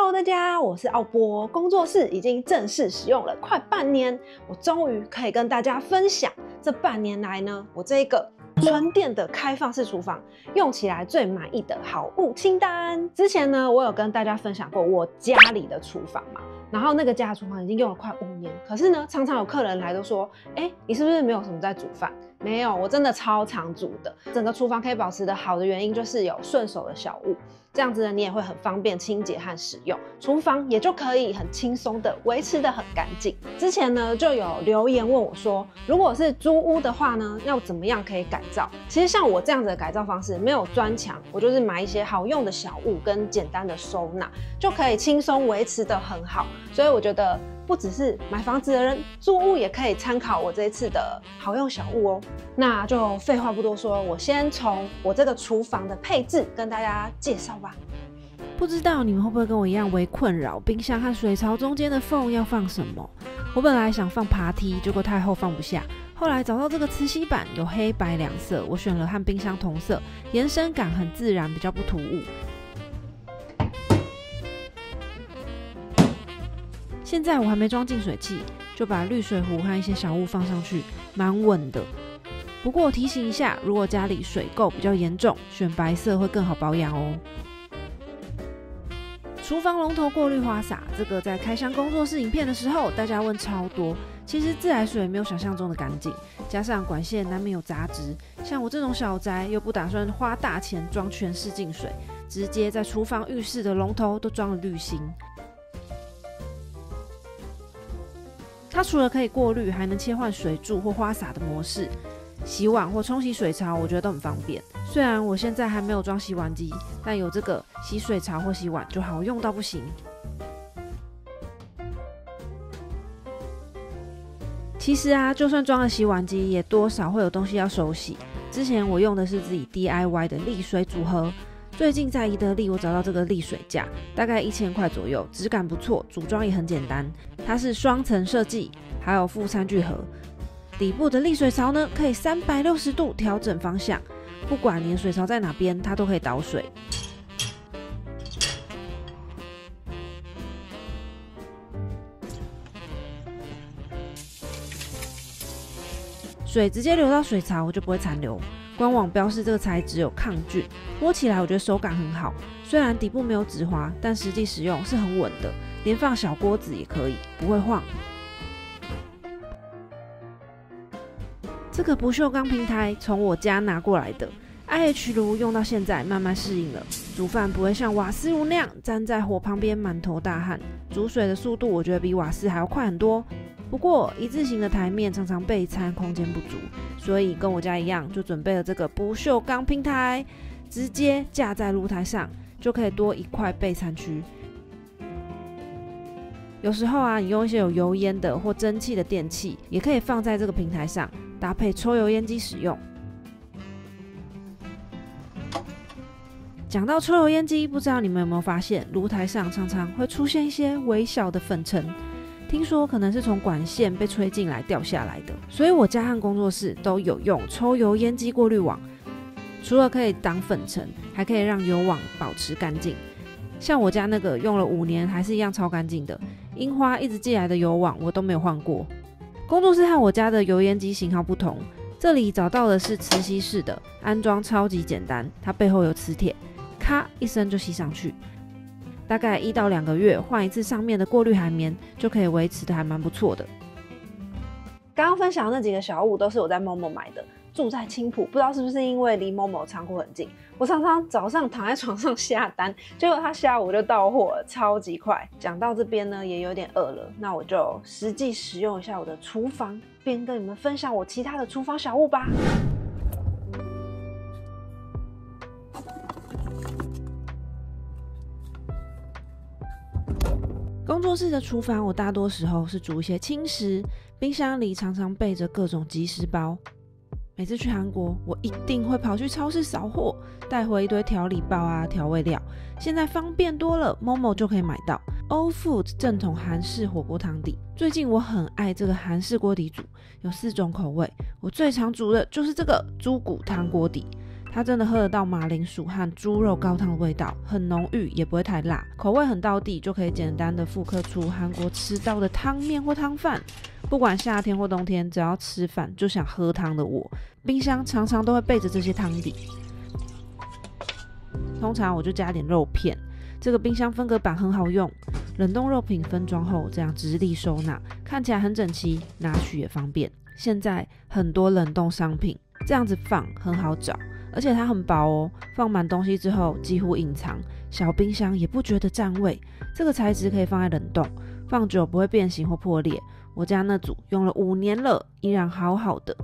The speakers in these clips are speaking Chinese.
Hello， 大家，我是奥波，工作室已经正式使用了快半年，我终于可以跟大家分享这半年来呢，我这一个纯电的开放式厨房用起来最满意的好物清单。之前呢，我有跟大家分享过我家里的厨房嘛，然后那个家的厨房已经用了快5年，可是呢，常常有客人来都说，你是不是没有什么在煮饭？没有，我真的超常煮的。整个厨房可以保持的好的原因就是有顺手的小物，这样子呢，你也会很方便清洁和使用，厨房也就可以很轻松的维持的很干净。之前呢，就有留言问我说，如果是租屋的话呢，要怎么样可以改造？其实像我这样子的改造方式，没有砖墙，我就是买一些好用的小物跟简单的收纳，就可以轻松维持的很好。所以我觉得，不只是买房子的人，租屋也可以参考我这一次的好用小物哦。那就废话不多说，我先从我这个厨房的配置跟大家介绍吧。不知道你们会不会跟我一样为困扰冰箱和水槽中间的缝要放什么？我本来想放爬梯，结果太厚放不下。后来找到这个磁吸板，有黑白两色，我选了和冰箱同色，延伸感很自然，比较不突兀。现在我还没装净水器，就把滤水壶和一些小物放上去，蛮稳的。不过提醒一下，如果家里水垢比较严重，选白色会更好保养哦。厨房龙头过滤花洒，这个在开箱工作室影片的时候，大家问超多。其实自来水没有想象中的干净，加上管线难免有杂质。像我这种小宅，又不打算花大钱装全室净水，直接在厨房、浴室的龙头都装了滤芯。它除了可以过滤，还能切换水柱或花洒的模式。洗碗或冲洗水槽，我觉得都很方便。虽然我现在还没有装洗碗机，但有这个洗水槽或洗碗就好用到不行。其实啊，就算装了洗碗机，也多少会有东西要手洗。之前我用的是自己 DIY 的沥水组合，最近在宜得利我找到这个沥水架，大概1000块左右，质感不错，组装也很简单。它是双层设计，还有附餐具盒。底部的沥水槽呢，可以360度调整方向，不管你的水槽在哪边，它都可以导水。水直接流到水槽就不会残留。官网标示这个材质有抗菌，摸起来我觉得手感很好。虽然底部没有止滑，但实际使用是很稳的，连放小锅子也可以，不会晃。这个不锈钢平台从我家拿过来的 ，IH 炉用到现在慢慢适应了，煮饭不会像瓦斯炉那样站在火旁边满头大汗，煮水的速度我觉得比瓦斯还要快很多。不过一字形的台面常常备餐空间不足，所以跟我家一样，就准备了这个不锈钢平台，直接架在炉台上，就可以多一块备餐区。有时候啊，你用一些有油烟的或蒸汽的电器，也可以放在这个平台上，搭配抽油烟机使用。讲到抽油烟机，不知道你们有没有发现，炉台上常常会出现一些微小的粉尘，听说可能是从管线被吹进来掉下来的。所以我家和工作室都有用抽油烟机过滤网，除了可以挡粉尘，还可以让油网保持干净。像我家那个用了5年，还是一样超干净的。樱花一直寄来的油网我都没有换过。工作室和我家的油烟机型号不同，这里找到的是磁吸式的，安装超级简单，它背后有磁铁，咔一声就吸上去。大概1到2个月换一次上面的过滤海绵，就可以维持的还蛮不错的。刚刚分享的那几个小物都是我在 Momo 买的，住在青埔，不知道是不是因为离 Momo 仓库很近，我常常早上躺在床上下单，结果他下午就到货了，超级快。讲到这边呢，也有点饿了，那我就实际使用一下我的厨房，边跟你们分享我其他的厨房小物吧。工作室的厨房，我大多时候是煮一些轻食，冰箱里常常备着各种即食包。每次去韩国，我一定会跑去超市扫货，带回一堆调理包啊、调味料。现在方便多了 ，Momo 就可以买到。All Food 正统韩式火锅汤底，最近我很爱这个韩式锅底煮，有4种口味，我最常煮的就是这个猪骨汤锅底。它真的喝得到马铃薯和猪肉高汤的味道，很浓郁，也不会太辣，口味很道地，就可以简单的复刻出韩国吃到的汤面或汤饭。不管夏天或冬天，只要吃饭就想喝汤的我，冰箱常常都会备着这些汤底。通常我就加点肉片，这个冰箱分隔板很好用，冷冻肉品分装后这样直立收纳，看起来很整齐，拿取也方便。现在很多冷冻商品这样子放很好找，而且它很薄哦，放满东西之后几乎隐藏，小冰箱也不觉得占位。这个材质可以放在冷冻，放久不会变形或破裂。我家那组用了5年了，依然好好的。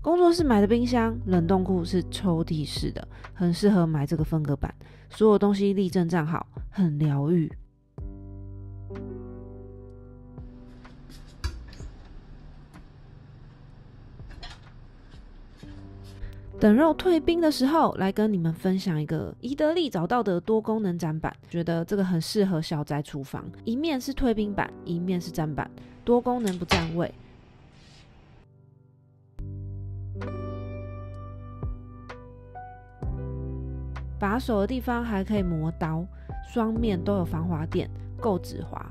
工作室买的冰箱，冷冻库是抽屉式的，很适合买这个分隔板，所有东西立正站好，很疗愈。等肉退冰的时候，来跟你们分享一个宜得利找到的多功能砧板，觉得这个很适合小宅厨房，一面是退冰板，一面是砧板，多功能不占位。把手的地方还可以磨刀，双面都有防滑垫，够指滑。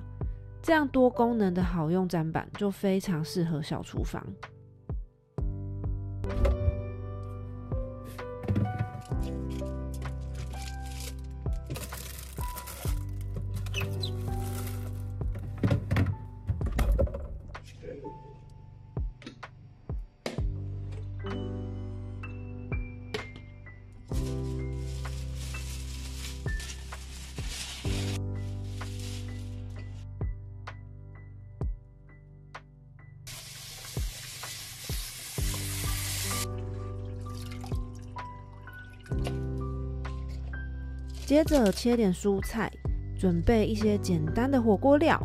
这样多功能的好用砧板就非常适合小厨房。接着切点蔬菜，准备一些简单的火锅料。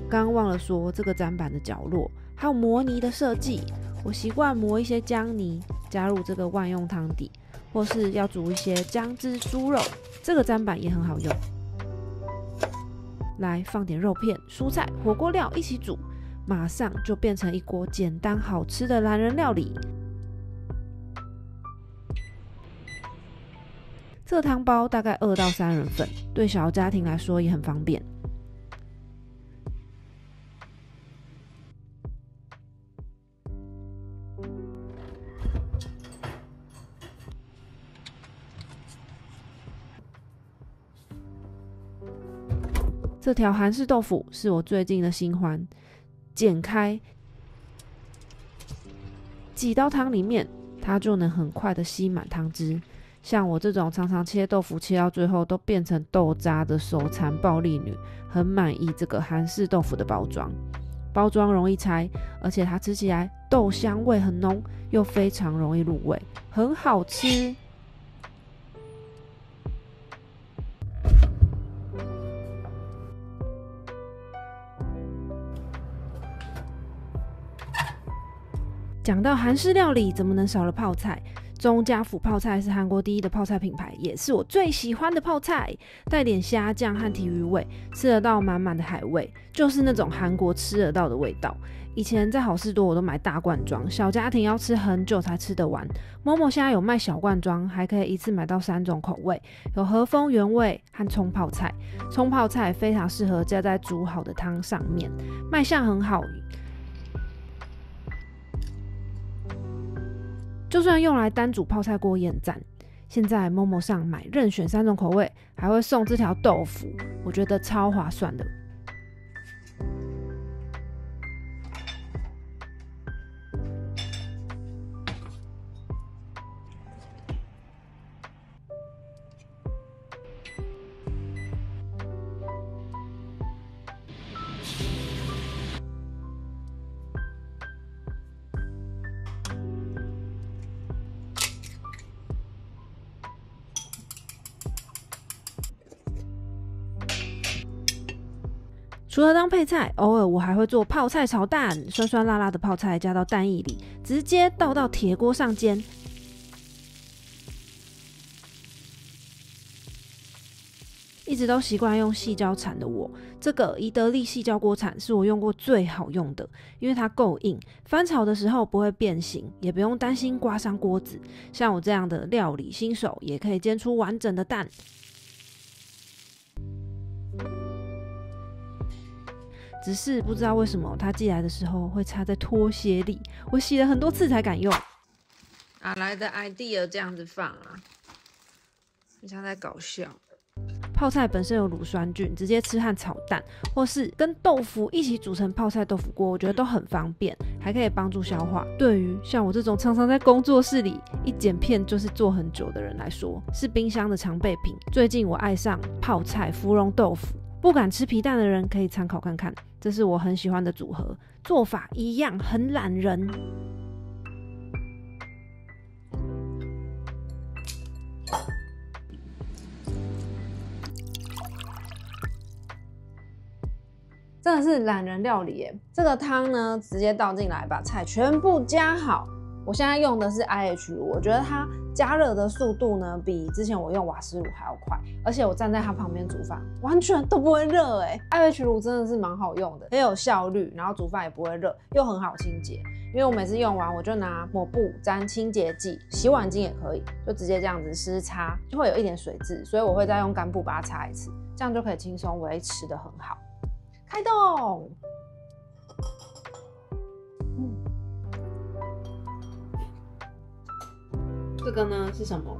刚忘了说，这个砧板的角落还有磨泥的设计，我习惯磨一些姜泥，加入这个万用汤底，或是要煮一些姜汁猪肉，这个砧板也很好用。来放点肉片、蔬菜、火锅料一起煮，马上就变成一锅简单好吃的懒人料理。这个汤包大概2到3人份，对小家庭来说也很方便。这条韩式豆腐是我最近的新欢，剪开挤到汤里面，它就能很快的吸满汤汁。像我这种常常切豆腐切到最后都变成豆渣的手残暴力女，很满意这个韩式豆腐的包装。包装容易拆，而且它吃起来豆香味很浓，又非常容易入味，很好吃。讲到韩式料理，怎么能少了泡菜？钟家府泡菜是韩国第一的泡菜品牌，也是我最喜欢的泡菜，带点虾酱和鲫鱼味，吃得到满满的海味，就是那种韩国吃得到的味道。以前在好事多我都买大罐装，小家庭要吃很久才吃得完。Momo现在有卖小罐装，还可以一次买到3种口味，有和风原味和葱泡菜。葱泡菜非常适合加在煮好的汤上面，卖相很好。就算用来单煮泡菜锅也很赞。现在 Momo 上买任选3种口味，还会送这条豆腐，我觉得超划算的。除了当配菜，偶尔我还会做泡菜炒蛋，酸酸辣辣的泡菜加到蛋液里，直接倒到铁锅上煎。一直都习惯用矽胶铲的我，这个宜得利矽胶锅铲是我用过最好用的，因为它够硬，翻炒的时候不会变形，也不用担心刮伤锅子。像我这样的料理新手，也可以煎出完整的蛋。只是不知道为什么它寄来的时候会插在拖鞋里，我洗了很多次才敢用。哪来的 idea 这样子放啊？你像在搞笑。泡菜本身有乳酸菌，直接吃和炒蛋，或是跟豆腐一起煮成泡菜豆腐锅，我觉得都很方便，还可以帮助消化。对于像我这种常常在工作室里一剪片就是做很久的人来说，是冰箱的常备品。最近我爱上泡菜芙蓉豆腐，不敢吃皮蛋的人可以参考看看，这是我很喜欢的组合，做法一样很懒人。真的是懒人料理耶！这个汤呢，直接倒进来，把菜全部加好。我现在用的是 IH 炉，我觉得它加热的速度呢，比之前我用瓦斯炉还要快，而且我站在它旁边煮饭，完全都不会热哎！IH 炉真的是蛮好用的，很有效率，然后煮饭也不会热，又很好清洁。因为我每次用完，我就拿抹布沾清洁剂，洗碗巾也可以，就直接这样子湿擦，就会有一点水渍，所以我会再用干布把它擦一次，这样就可以轻松维持得很好。开动！这个呢是什么？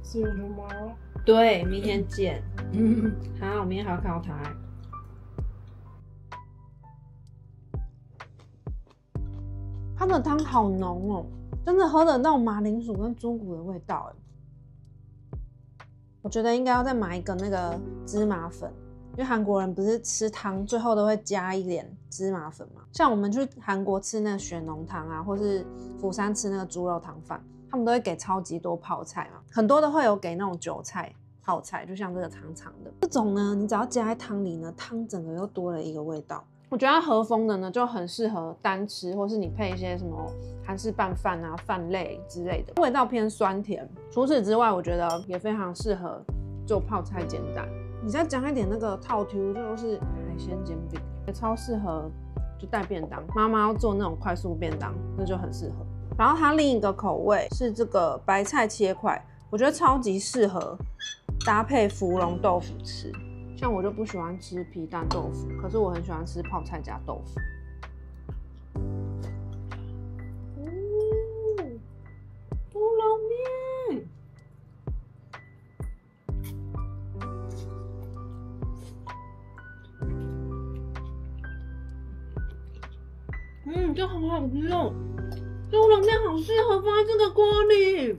是乳毛。对，明天见。好，我明天还要看到它。它的汤好浓哦，真的喝得到马铃薯跟猪骨的味道哎。我觉得应该要再买一个那个芝麻粉。因为韩国人不是吃汤最后都会加一点芝麻粉嘛，像我们去韩国吃那个雪浓汤啊，或是釜山吃那个猪肉汤饭，他们都会给超级多泡菜嘛，很多都会有给那种韭菜泡菜，就像这个长长的这种呢，你只要加在汤里呢，汤整个又多了一个味道。我觉得它和风的呢就很适合单吃，或是你配一些什么韩式拌饭啊、饭类之类的，味道偏酸甜。除此之外，我觉得也非常适合做泡菜煎蛋。你再加一点那个套 Q， 就是海鲜煎饼，也超适合就带便当。妈妈要做那种快速便当，那就很适合。然后它另一个口味是这个白菜切块，我觉得超级适合搭配芙蓉豆腐吃。像我就不喜欢吃皮蛋豆腐，可是我很喜欢吃泡菜加豆腐。乌龙面。这很好吃哦！这乌龙面好适合放在这个锅里。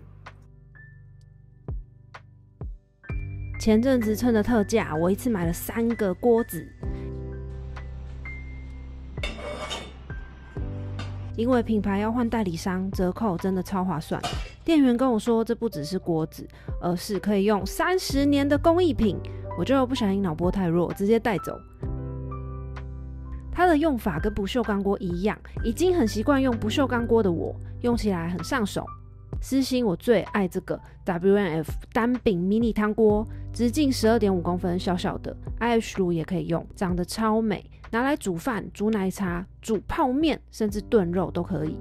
前阵子趁着特价，我一次买了3个锅子，因为品牌要换代理商，折扣真的超划算。店员跟我说，这不只是锅子，而是可以用30年的工艺品。我就不小心脑波太弱，直接带走。它的用法跟不锈钢锅一样，已经很习惯用不锈钢锅的我，用起来很上手。私心我最爱这个 WNF 单柄迷你汤锅，直径12.5公分，小小的 IH 炉也可以用，长得超美，拿来煮饭、煮奶茶、煮泡面，甚至炖肉都可以。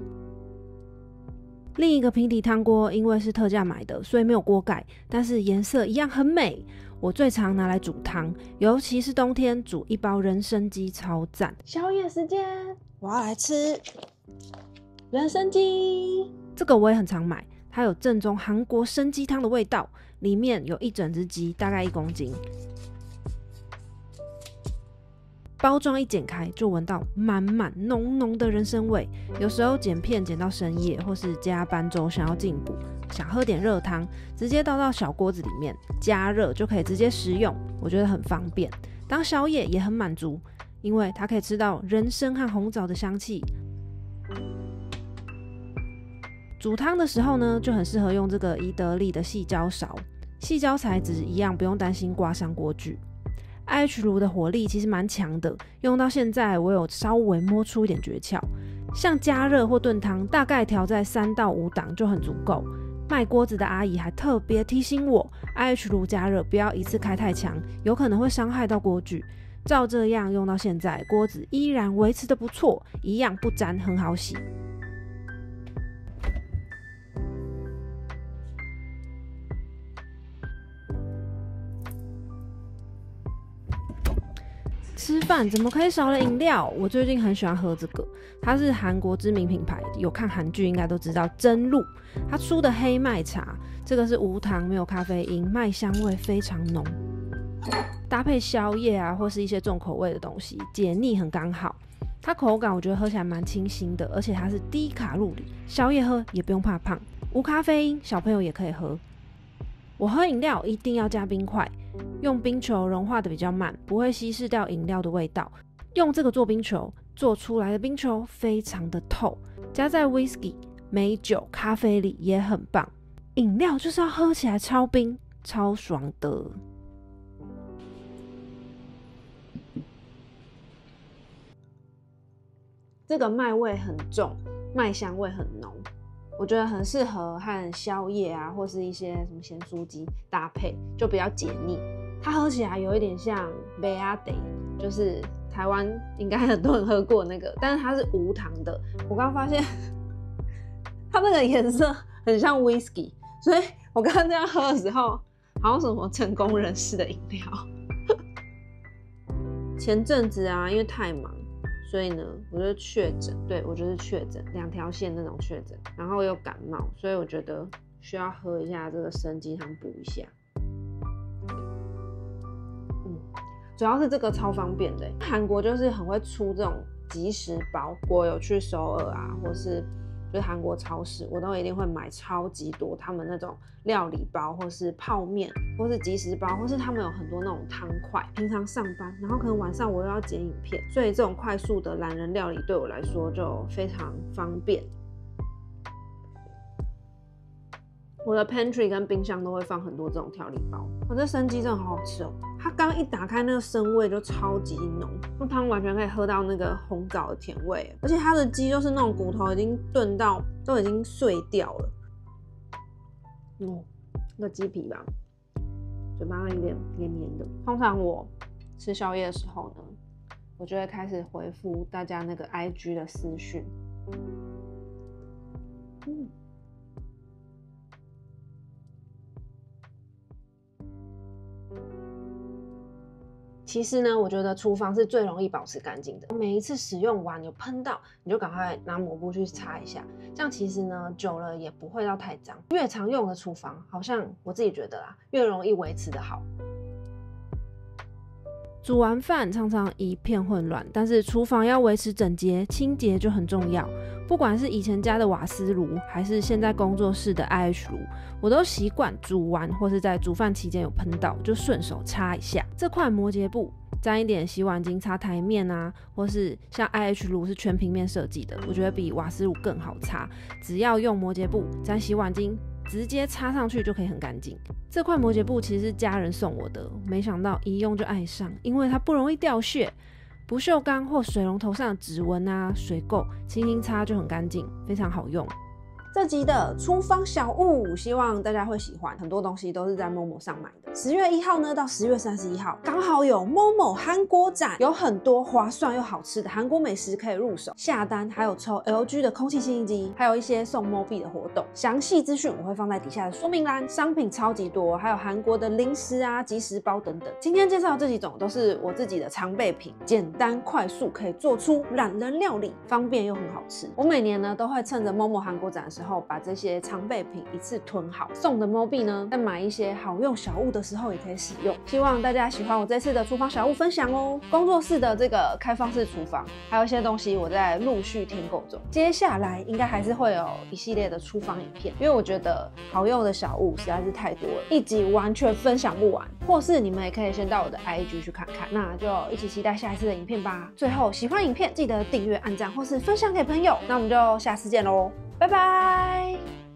另一个平底汤锅因为是特价买的，所以没有锅盖，但是颜色一样很美。我最常拿来煮汤，尤其是冬天煮一包人参鸡超赞。宵夜时间，我要来吃人参鸡。这个我也很常买，它有正宗韩国参鸡汤的味道，里面有一整只鸡，大概1公斤。包装一剪开就闻到满满浓浓的人参味，有时候剪片剪到深夜，或是加班周想要进补，想喝点热汤，直接倒到小锅子里面加热就可以直接食用，我觉得很方便。当宵夜也很满足，因为它可以吃到人参和红枣的香气。煮汤的时候呢，就很适合用这个宜得利的矽胶勺，矽胶材质一样不用担心刮伤锅具。IH 炉的火力其实蛮强的，用到现在我有稍微摸出一点诀窍，像加热或炖汤，大概调在3到5档就很足够。卖锅子的阿姨还特别提醒我 ，IH 炉加热不要一次开太强，有可能会伤害到锅具。照这样用到现在，锅子依然维持得不错，一样不沾，很好洗。吃饭怎么可以少了饮料？我最近很喜欢喝这个，它是韩国知名品牌，有看韩剧应该都知道真露。它出的黑麦茶，这个是无糖，没有咖啡因，麦香味非常浓，搭配宵夜啊或是一些重口味的东西，解腻很刚好。它口感我觉得喝起来蛮清新的，而且它是低卡路里，宵夜喝也不用怕胖，无咖啡因，小朋友也可以喝。我喝饮料一定要加冰块，用冰球融化的比较慢，不会稀释掉饮料的味道。用这个做冰球，做出来的冰球非常的透，加在 whisky、美酒、咖啡里也很棒。饮料就是要喝起来超冰，超爽的。这个麦味很重，麦香味很浓。我觉得很适合和宵夜啊，或是一些什么咸酥鸡搭配，就比较解腻。它喝起来有一点像杯阿得，就是台湾应该很多人喝过那个，但是它是无糖的。我刚发现它那个颜色很像 whisky， 所以我刚刚这样喝的时候，好像什么成功人士的饮料。前阵子啊，因为太忙。所以呢，我就确诊，对，我就是确诊，2条线那种确诊，然后又感冒，所以我觉得需要喝一下这个参鸡汤补一下。主要是这个超方便的，韩国就是很会出这种即食包，我有去首尔啊，或是就是韩国超市，我都一定会买超级多他们那种料理包，或是泡面，或是即食包，或是他们有很多那种汤块。平常上班，然后可能晚上我又要剪影片，所以这种快速的懒人料理对我来说就非常方便。我的 pantry 跟冰箱都会放很多这种调理包。这参鸡真的好好吃哦！它刚一打开，那个生味就超级浓，那汤完全可以喝到那个红枣的甜味，而且它的鸡就是那种骨头已经炖到都已经碎掉了。那个鸡皮吧，嘴巴上有点黏黏的。通常我吃宵夜的时候呢，我就会开始回复大家那个 IG 的私讯。其实呢，我觉得厨房是最容易保持干净的。每一次使用完有喷到，你就赶快拿抹布去擦一下，这样其实呢，久了也不会到太脏。越常用的厨房，好像我自己觉得啦，越容易维持的好。煮完饭常常一片混乱，但是厨房要维持整洁，清洁就很重要。不管是以前家的瓦斯炉，还是现在工作室的 IH 炉，我都习惯煮完或是在煮饭期间有喷到，就顺手擦一下。这块摩羯布沾一点洗碗巾擦台面啊，或是像 IH 炉是全平面设计的，我觉得比瓦斯炉更好擦。只要用摩羯布沾洗碗巾，直接插上去就可以很干净。这块摩羯布其实是家人送我的，没想到一用就爱上，因为它不容易掉屑。不锈钢或水龙头上的指纹啊、水垢，轻轻擦就很干净，非常好用。这集的厨房小物，希望大家会喜欢。很多东西都是在 Momo 上买的。10月1号呢到10月31号，刚好有 Momo 韩国展，有很多划算又好吃的韩国美食可以入手。下单还有抽 LG 的空气清净机，还有一些送 Mobi 的活动。详细资讯我会放在底下的说明栏。商品超级多，还有韩国的零食啊、即食包等等。今天介绍的这几种都是我自己的常备品，简单快速可以做出懒人料理，方便又很好吃。我每年呢都会趁着 Momo 韩国展的时候，把这些常备品一次囤好。送的 Mobi 呢，在买一些好用小物的时候也可以使用。希望大家喜欢我这次的厨房小物分享哦。工作室的这个开放式厨房，还有一些东西我在陆续添购中。接下来应该还是会有一系列的厨房影片，因为我觉得好用的小物实在是太多了，一集完全分享不完。或是你们也可以先到我的 IG 去看看，那就一起期待下一次的影片吧。最后喜欢影片记得订阅、按赞或是分享给朋友。那我们就下次见喽，拜拜。